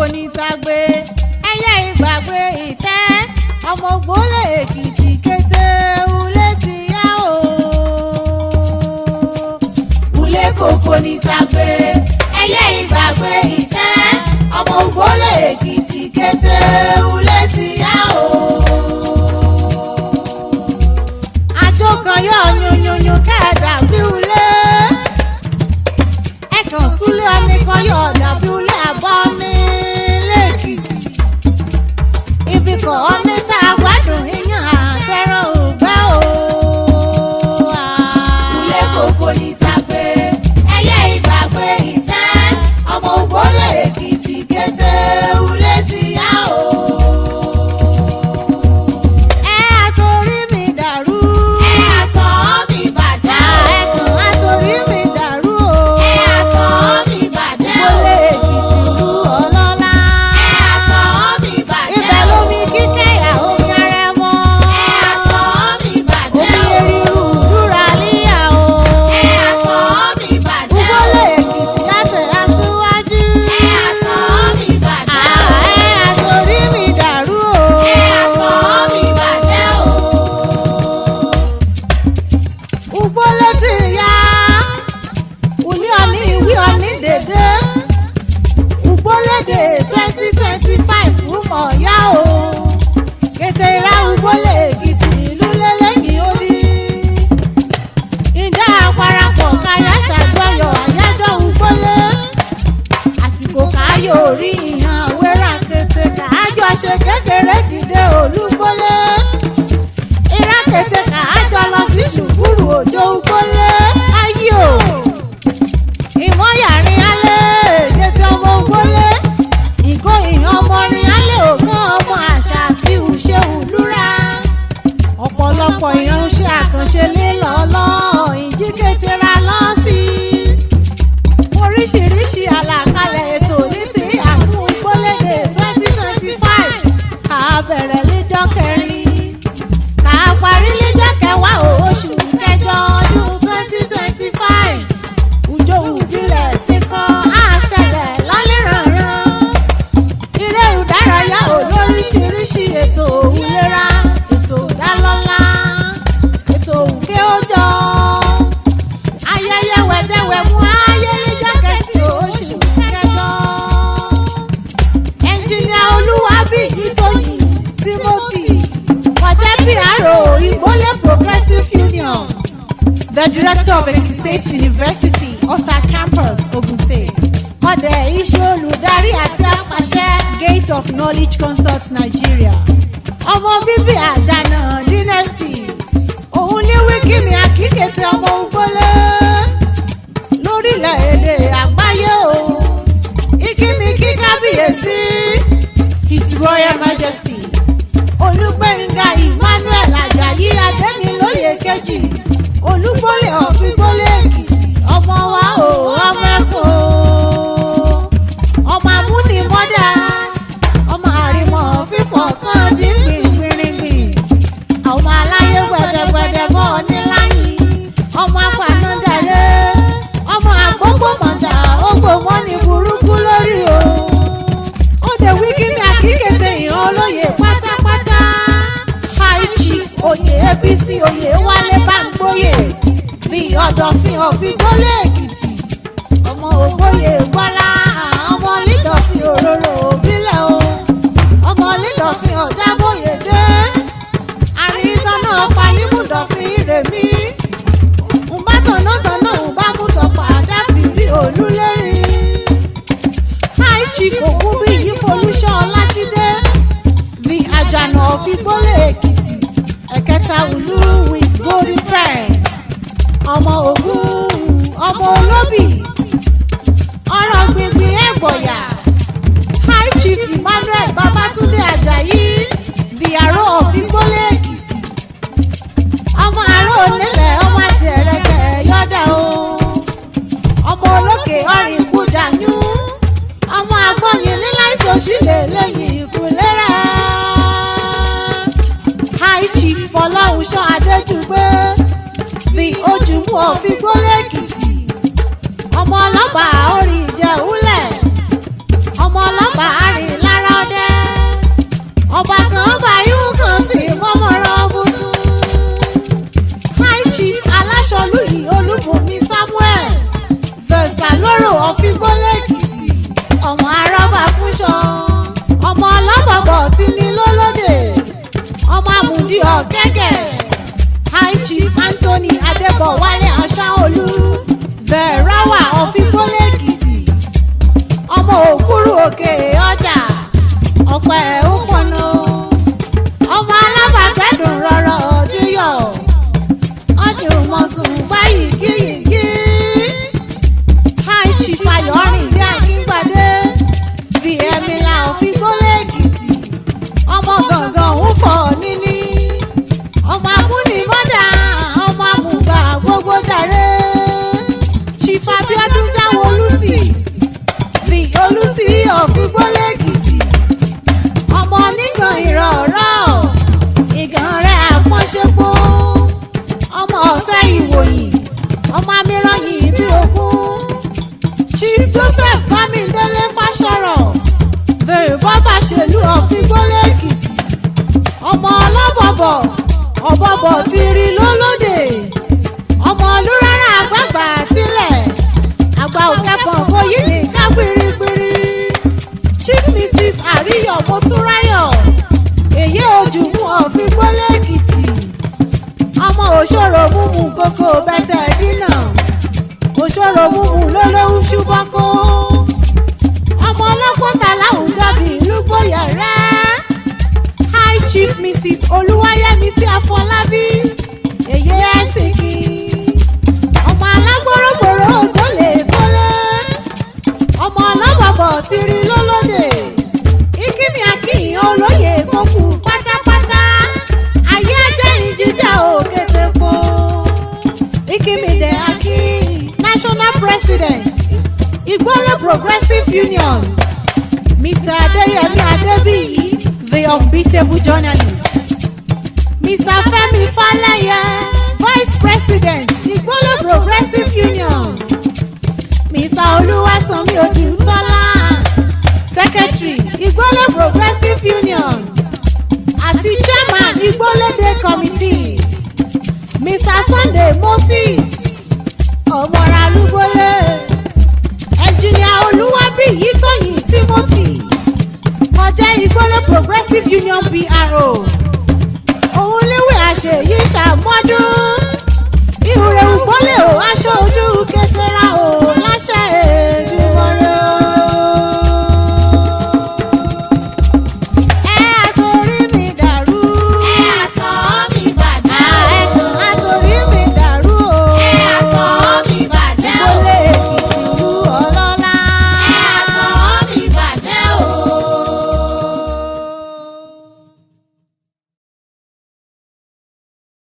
kòkó ní tagbe ẹyẹ ìgbàgbé ìtẹ́ ọmọ Igbole-Ekiti kété ulé ti yá o. Ulé kòkó ní tagbe ẹyẹ ìgbàgbé ìtẹ́ ọmọ Igbole-Ekiti kété ulé ti yá o. Àjọkàn yọ nyonyonyo kẹ́ẹ̀dà bí ulé ẹ̀kan súlé ọ̀nìkan yọ dàbí ulé àbọ̀ ní lẹ́kìtì. Ibi kan ọ̀nì tá a gbádùn iyán àfẹ́ràn ògbẹ́ o. Ulé kòkó ní tagbe ẹyẹ ìgbàgbé ìtẹ́ ọmọ Igbole-Ekiti kété ulé ti yá o. Ẹ àtòrí mi dàrú. Ẹ àtọ̀ mi bàjẹ́ o. Ẹ̀kan àtòrí mi dàrú o. Ẹ àtọ̀ mi bàjẹ́ o. Igbole-Ekiti ìlú ọlọ́lá. Ẹ àtọ̀ mi bàjẹ́ o. Ibẹ̀ lómi kíkẹ́yà omi Arẹmọ. Ẹ àtọ̀ mi bàjẹ́ o. Omi eriru dúra líyà o. Ẹ àtọ̀ mi bàjẹ́ o. Igbole-Ekiti láti aṣíwájú. Ẹ àtọ̀ mi bàjẹ́ o. Ẹ àtòrí mi dàrú o. Ẹ àtọ̀ mi bàjẹ́ o. Igbole ti yá. Ulé ọ̀ní ìwé ọ̀ní dèdè. Igbole-de 2025 mọ̀ yá o. Kété ra Igbole-Ekiti ìlú lélẹ́yìn odi. Ìjà àparapọ̀ káyà ṣàjọyọ̀ àyájọ́ Igbole. Àsìkò káyọ̀ orí ìhàn wẹ́rà kété kájọ ṣe kékeré dìde Olúgbólé. Ìrà kété kájọ lọ sí ṣùkúrù òjò Igbole. Ayé o ìmọ̀yàrin alẹ́ kété ọmọ Igbole. Ìgò ìhàn ọmọrin alẹ́ ògán ọmọ àṣà àti ìṣe òlúra. Ọ̀pọ̀lọpọ̀ ìránṣẹ́ àkànṣe lílọ́lọ́ ìjí kété ra lọ sí. Oríṣiríṣi àlàkalẹ̀ ètò ní ti àmú Igbole-de 2025 ká bẹ̀rẹ̀ lọ́jọ́ kẹrin ká parí lọ́jọ́ kẹwàá oṣù kẹjọ ọdún 2025. Ùjọ ìbílẹ̀ síkọ́ àṣẹlẹ̀ lálẹ́rànràn. Eré ìdárayá olóríṣiríṣi ètò ìlera ètò ìdálọ́lá ètò òkè òjò ayẹyẹ wẹ̀dẹ̀wẹ̀mú ayẹyẹ kẹsì oṣù kẹjọ. Ẹnjìnìà Olúwabíyì Tóyìn Timothy kọjá PRO Igbole Progressive Union. The director of Ekiti State University, Ota Campus, Ogun State. Ọdẹ iṣẹ́ olùdarí àti apàṣẹ Gate of Knowledge Consult Nigeria. Ọmọ bíbí Àjànà Dynasty. Òun ní wíkìmí àkíkètè ọmọ Igbole. Lórílẹ̀-èdè àgbáyé o. Ìkíni kí kábíyèsí. His Royal Majesty. Olúgbénga Emmanuel Ajayi Adémilóyè kejì. Olúgbólé of Igbole-Ekiti. Ọmọ wa o, ọmọ ẹ̀kọ́. Ọmọ amúnimọ́dá. Ọmọ àrìmọ̀ fífọ̀ kan jí gbìngbìngbìn. Ọmọ aláyé gbẹ̀dẹ̀gbẹ̀dẹ̀ mọ́ níláyìn. Ọmọ apanádàré. Ọmọ àgbógbòmọ̀jà ògbòmọ́ ní burúkú lórí o. Ó dé wíkíní àkíkètè ìhàn olóyè pátápátá. High Chief oyè APC oyè Wálé Bámgbóyè. Bí Ọ̀dọ̀fin of Igbole-Ekiti. Ọmọ Ògbóyè Bọ́lá. Ọmọ Lídọ̀fin òróró òbílẹ̀ o. Ọmọ Lídọ̀fin Ọ̀jábóyèdé. Àrísọ́nà Pálímùdọ̀fin Rèmí. Ǹbátọ̀nàtọ̀nà ǹbámútọ̀pá Dáfídì Olúlérí. High Chief Ògúnbíyì Folúṣọ́ Ọlájídé. Bí Àjànà of Igbole-Ekiti. Ẹ̀kẹta ìlú with golden pen. Ọmọ Ògún ọmọ Olóbì. Ọ̀rọ̀ gbìngbìn Ẹ̀gbọ̀yà. High Chief Emmanuel Babátúndé Àjàyí. The Àró of Igbole-Ekiti. Ọmọ àró onílẹ̀ ọmọ àti ẹ̀rẹ̀kẹ̀ yọ̀dà o. Ọmọ olókè ọ̀rìn kújàyún. Ọmọ àgbọ̀yìn nílá ìsòsílẹ̀ lẹ́yìn ìkúlẹ́rẹ́. High Chief Fọlọ́runṣọ́ Adéjùgbé. The Ojúmú of Igbole-Ekiti. Ọmọ ọlọ́pàá orí ìjẹ̀húlẹ̀. Ọmọ ọlọ́pàá àárín ọ̀bọ̀bọ̀ ti rí lólódè ọmọ olúrárá àgbàgbà sílẹ̀ àgbà òkẹ́kọ̀ọ́ bóyí ní ká gbirigbiri Chief Mrs. Àríyọ̀ Motúnráyọ̀ èyí ojúmú of Igbole-Ekiti ọmọ òṣòro múmu kókó bẹ́tẹ̀ dínà òṣòro múmu lólówó ṣùbọ́kó ọmọ ọlọ́pọ̀ta láwùjọ bí ìlú gbóyàrá High Chief Mrs. Olúwayẹmísí Afọlábí èyí ẹ̀sìnkì ọmọ alágbórógbòrò ògbólé ọmọ ọlọ́bọ̀bọ̀ ti rí lólódè ìkíni akíyìn olóyè kókù pátápátá ayé ajẹ́yìn jíjà òkété po ìkímìdé akí National President Igbole Progressive Union Mr. Adeyemi Adebiyi the unbeatable journalist Mr. Femi Faleye Vice President Igbole Progressive